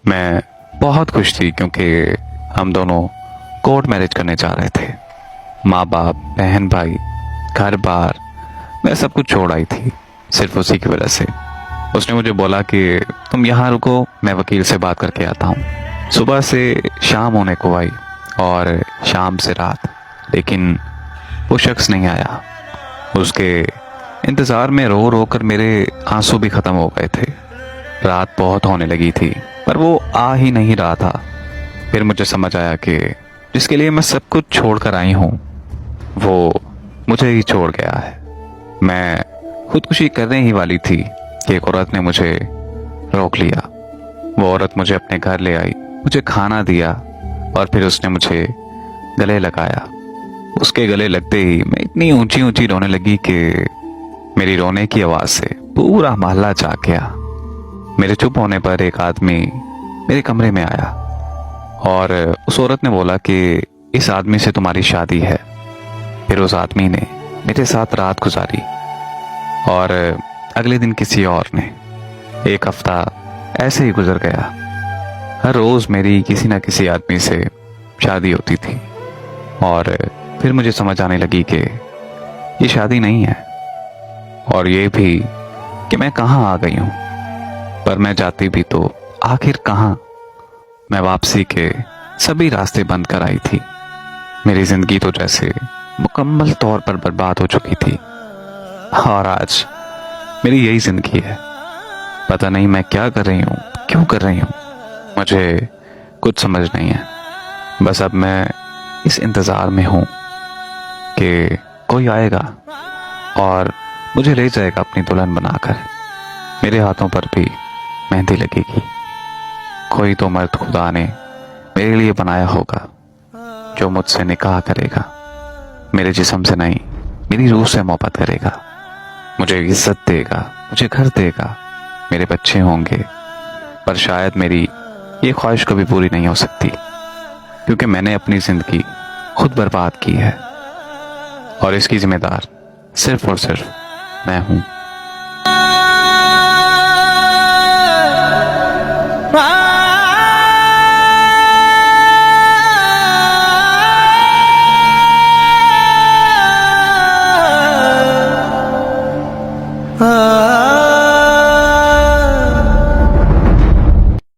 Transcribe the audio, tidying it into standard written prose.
मैं बहुत खुश थी क्योंकि हम दोनों कोर्ट मैरिज करने जा रहे थे। माँ बाप, बहन भाई, घर बार, मैं सब कुछ छोड़ आई थी सिर्फ उसी की वजह से। उसने मुझे बोला कि तुम यहाँ रुको, मैं वकील से बात करके आता हूँ। सुबह से शाम होने को आई और शाम से रात, लेकिन वो शख्स नहीं आया। उसके इंतज़ार में रो रो कर मेरे आंसू भी ख़त्म हो गए थे। रात बहुत होने लगी थी पर वो आ ही नहीं रहा था। फिर मुझे समझ आया कि जिसके लिए मैं सब कुछ छोड़ कर आई हूँ वो मुझे ही छोड़ गया है। मैं खुदकुशी करने ही वाली थी कि एक औरत ने मुझे रोक लिया। वो औरत मुझे अपने घर ले आई, मुझे खाना दिया और फिर उसने मुझे गले लगाया। उसके गले लगते ही मैं इतनी ऊंची ऊंची रोने लगी कि मेरी रोने की आवाज़ से पूरा मोहल्ला जाग गया। मेरे चुप होने पर एक आदमी मेरे कमरे में आया और उस औरत ने बोला कि इस आदमी से तुम्हारी शादी है। फिर उस आदमी ने मेरे साथ रात गुजारी और अगले दिन किसी और ने। एक हफ्ता ऐसे ही गुजर गया। हर रोज़ मेरी किसी ना किसी आदमी से शादी होती थी और फिर मुझे समझ आने लगी कि ये शादी नहीं है और ये भी कि मैं कहाँ आ गई हूँ। पर मैं जाती भी तो आखिर कहाँ। मैं वापसी के सभी रास्ते बंद कर आई थी। मेरी जिंदगी तो जैसे मुकम्मल तौर पर बर्बाद हो चुकी थी और आज मेरी यही जिंदगी है। पता नहीं मैं क्या कर रही हूँ, क्यों कर रही हूँ, मुझे कुछ समझ नहीं है। बस अब मैं इस इंतज़ार में हूँ कि कोई आएगा और मुझे ले जाएगा अपनी दुल्हन बनाकर। मेरे हाथों पर भी मेहंदी लगेगी। कोई तो मर्द खुदा ने मेरे लिए बनाया होगा जो मुझसे निकाह करेगा। मेरे जिस्म से नहीं, मेरी रूह से मोहब्बत करेगा। मुझे इज्जत देगा, मुझे घर देगा, मेरे बच्चे होंगे। पर शायद मेरी ये ख्वाहिश कभी पूरी नहीं हो सकती क्योंकि मैंने अपनी ज़िंदगी खुद बर्बाद की है और इसकी जिम्मेदार सिर्फ और सिर्फ मैं हूँ।